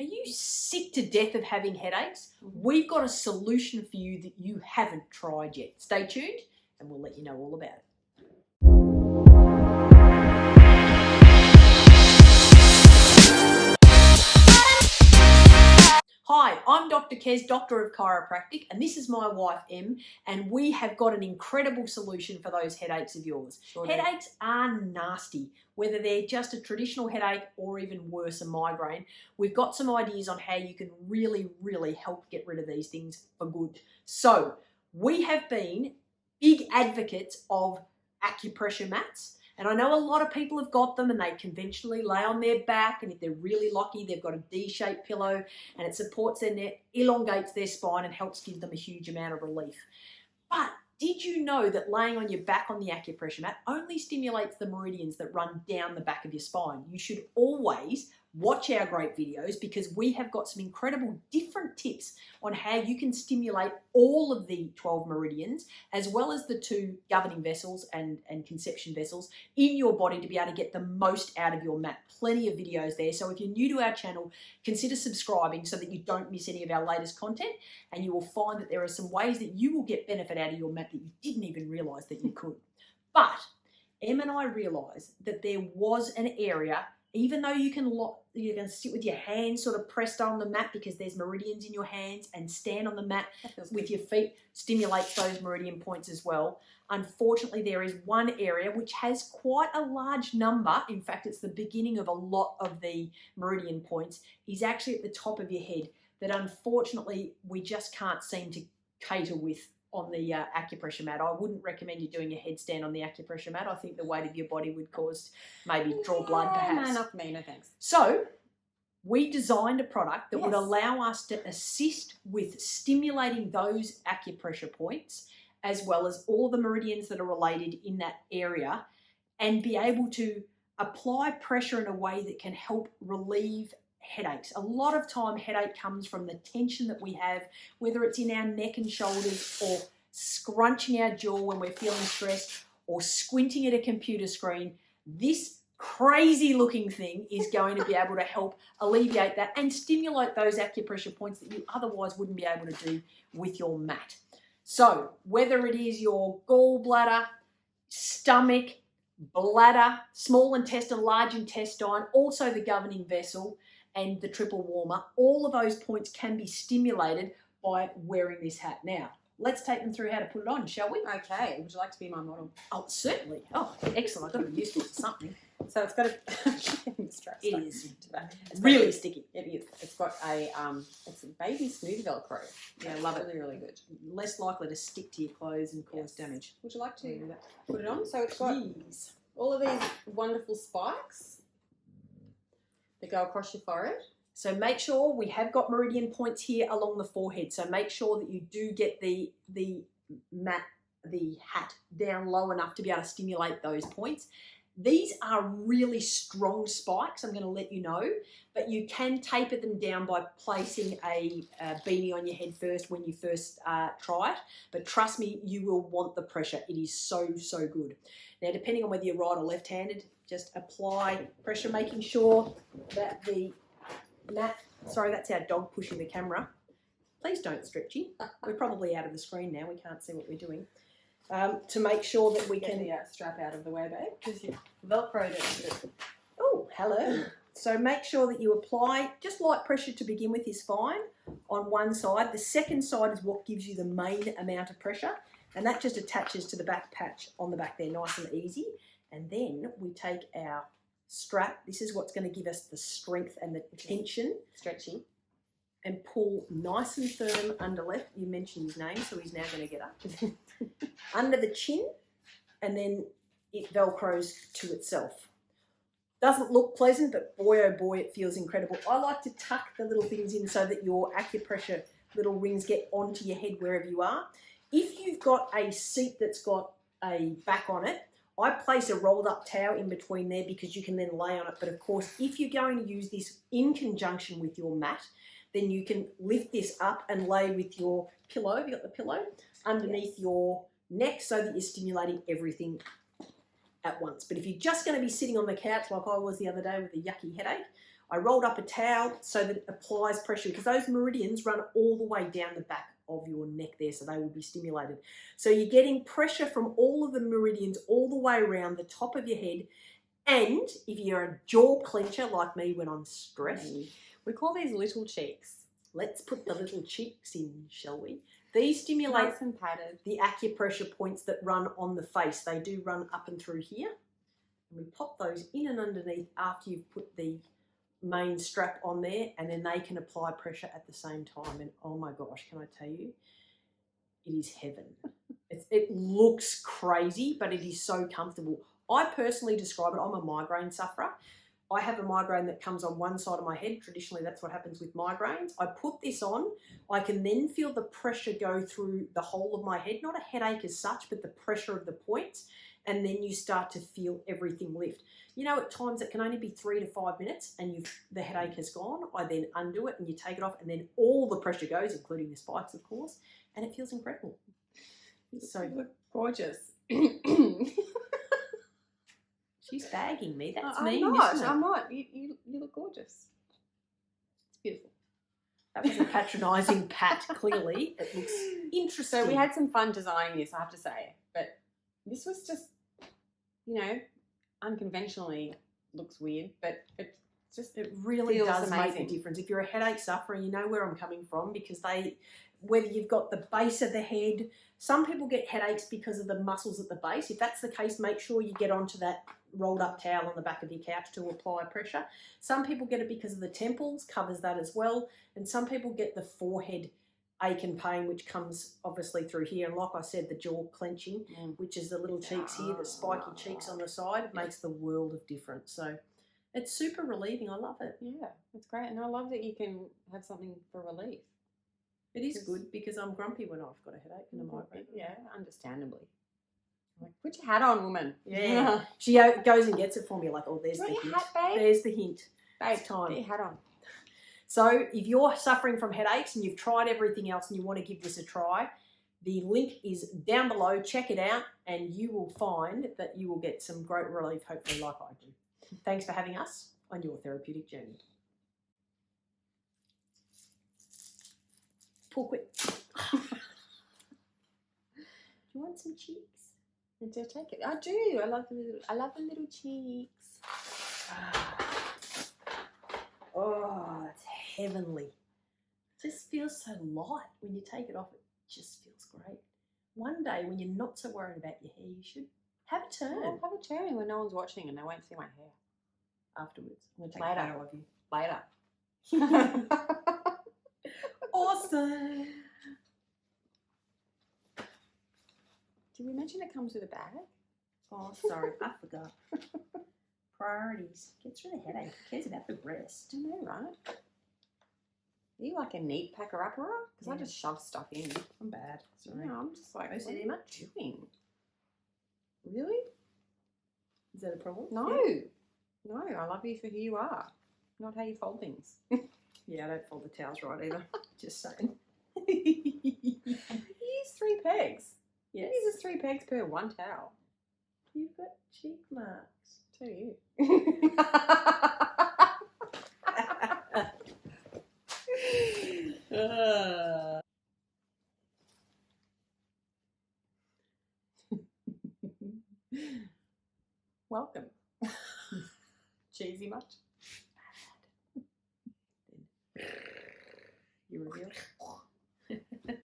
Are you sick to death of having headaches? We've got a solution for you that you haven't tried yet. Stay tuned and we'll let you know all about it. Hi, I'm Dr. Kez, Doctor of Chiropractic, and this is my wife, Em, and we have got an incredible solution for those headaches of yours. Headaches are nasty, whether they're just a traditional headache or even worse, a migraine. We've got some ideas on how you can really, really help get rid of these things for good. So, we have been big advocates of acupressure mats. And I know a lot of people have got them and they conventionally lay on their back, and if they're really lucky, they've got a D-shaped pillow and it supports their neck, elongates their spine and helps give them a huge amount of relief. But did you know that laying on your back on the acupressure mat only stimulates the meridians that run down the back of your spine? You should always watch our great videos because we have got some incredible different tips on how you can stimulate all of the 12 meridians as well as the 2 governing vessels and conception vessels in your body to be able to get the most out of your mat. Plenty of videos there. So if you're new to our channel, consider subscribing so that you don't miss any of our latest content, and you will find that there are some ways that you will get benefit out of your mat that you didn't even realize that you could. But Em and I realized that there was an area, even though you can sit with your hands sort of pressed on the mat because there's meridians in your hands, and stand on the mat with your feet stimulates those meridian points as well. Unfortunately, there is one area which has quite a large number. In fact, it's the beginning of a lot of the meridian points. Is actually at the top of your head that unfortunately we just can't seem to cater with on the acupressure mat. I wouldn't recommend you doing a headstand on the acupressure mat. I think the weight of your body would cause maybe draw blood perhaps. No, not for me, no thanks. So we designed a product that would allow us to assist with stimulating those acupressure points as well as all the meridians that are related in that area, and be able to apply pressure in a way that can help relieve headaches. A lot of time headache comes from the tension that we have, whether it's in our neck and shoulders, or scrunching our jaw when we're feeling stressed, or squinting at a computer screen. This crazy looking thing is going to be able to help alleviate that and stimulate those acupressure points that you otherwise wouldn't be able to do with your mat. So whether it is your gallbladder, stomach, bladder, small intestine, large intestine, also the governing vessel, and the triple warmer, all of those points can be stimulated by wearing this hat. Now, let's take them through how to put it on, shall we? Okay, would you like to be my model? Oh, certainly. Oh, excellent. I've got to be useful to something. So it's got a... It is. It's really sticky. It is. It's got a, it's a baby smooth Velcro. Yeah, I love it. Really, really good. Less likely to stick to your clothes and cause damage. Would you like to put it on? So it's got all of these wonderful spikes that go across your forehead. So make sure we have got meridian points here along the forehead. So make sure that you do get the hat down low enough to be able to stimulate those points. These are really strong spikes, I'm going to let you know, but you can taper them down by placing a beanie on your head first when you first try it. But trust me, you will want the pressure. It is so, so good. Now, depending on whether you're right or left-handed, just apply pressure, making sure that the mat, sorry, that's our dog pushing the camera. Please don't, Stretchy. We're probably out of the screen now. We can't see what we're doing. To make sure that we can... Get the strap out of the way, babe, because you Velcroed it. Oh, hello. So make sure that you apply, just light pressure to begin with is fine on one side. The second side is what gives you the main amount of pressure, and that just attaches to the back patch on the back there, nice and easy. And then we take our strap. This is what's going to give us the strength and the tension. Stretchy. And pull nice and firm under left. You mentioned his name, so he's now going to get up. Under the chin, and then it Velcros to itself. Doesn't look pleasant, but boy, oh boy, it feels incredible. I like to tuck the little things in so that your acupressure little rings get onto your head wherever you are. If you've got a seat that's got a back on it, I place a rolled up towel in between there because you can then lay on it. But of course, if you're going to use this in conjunction with your mat, then you can lift this up and lay with your pillow, have you got the pillow, underneath your neck so that you're stimulating everything at once. But if you're just going to be sitting on the couch like I was the other day with a yucky headache, I rolled up a towel so that it applies pressure, because those meridians run all the way down the back of your neck there, so they will be stimulated. So you're getting pressure from all of the meridians all the way around the top of your head. And if you're a jaw clencher like me when I'm stressed, we call these little cheeks. Let's put the little cheeks in, shall we? These stimulate Nice and padded. the acupressure points that run on the face. They do run up and through here. And we pop those in and underneath after you've put the main strap on there, and then they can apply pressure at the same time. And oh my gosh, can I tell you, it is heaven. It looks crazy, but it is so comfortable. I personally describe it, I'm a migraine sufferer. I have a migraine that comes on one side of my head. Traditionally, that's what happens with migraines. I put this on, I can then feel the pressure go through the whole of my head, not a headache as such, but the pressure of the points, and then you start to feel everything lift. You know, at times it can only be 3 to 5 minutes and the headache has gone. I then undo it and you take it off, and then all the pressure goes, including the spikes, of course, and it feels incredible. So you look gorgeous. She's bagging me. That's I'm mean, not. isn't it? I'm not. You look gorgeous. It's beautiful. That was a patronising pat, clearly. It looks interesting. So we had some fun designing this, I have to say. But this was just, you know, unconventionally looks weird, but it really feels does amazing. make a difference. If you're a headache sufferer, you know where I'm coming from, because whether you've got the base of the head, some people get headaches because of the muscles at the base. If that's the case, make sure you get onto that rolled up towel on the back of your couch to apply pressure. Some people get it because of the temples, covers that as well. And some people get the forehead ache and pain, which comes obviously through here. And like I said, the jaw clenching, which is the little cheeks here, the spiky cheeks on the side, makes the world of difference. So it's super relieving. I love it. Yeah, it's great. And I love that you can have something for relief. It is good, because I'm grumpy when I've got a headache and a migraine. Yeah, understandably. Like, put your hat on, woman. Yeah. She goes and gets it for me, like, oh, there's the your hint. hat, babe? There's the hint. Babe, It's time. get your hat on. So if you're suffering from headaches and you've tried everything else and you want to give this a try, the link is down below. Check it out and you will find that you will get some great relief, hopefully, like I do. Thanks for having us on your therapeutic journey. Pull quick. Do you want some cheeks? Do take it. I do. I love the little cheeks. Oh, it's heavenly. It just feels so light when you take it off. It just feels great. One day when you're not so worried about your hair, you should have a turn. I'll have a turn when no one's watching and they won't see my hair. Afterwards. I'm going to take a photo of you. Later. Awesome. Did we mention it comes with a bag? Oh, sorry. I forgot. Priorities. Gets rid of headache. Who cares about the rest? I know, right? Are you like a neat packer-upper? Because I just shove stuff in. I'm bad. Sorry. No, I'm just like, OCD what are much? you doing? Really? Is that a problem? No. Yeah. No, I love you for who you are, not how you fold things. Yeah, I don't fold the towels right either. Just saying. You use 3 pegs. Yes. He uses 3 pegs per 1 towel. You've got cheek marks. So do you. Welcome. Cheesy much? You reveal?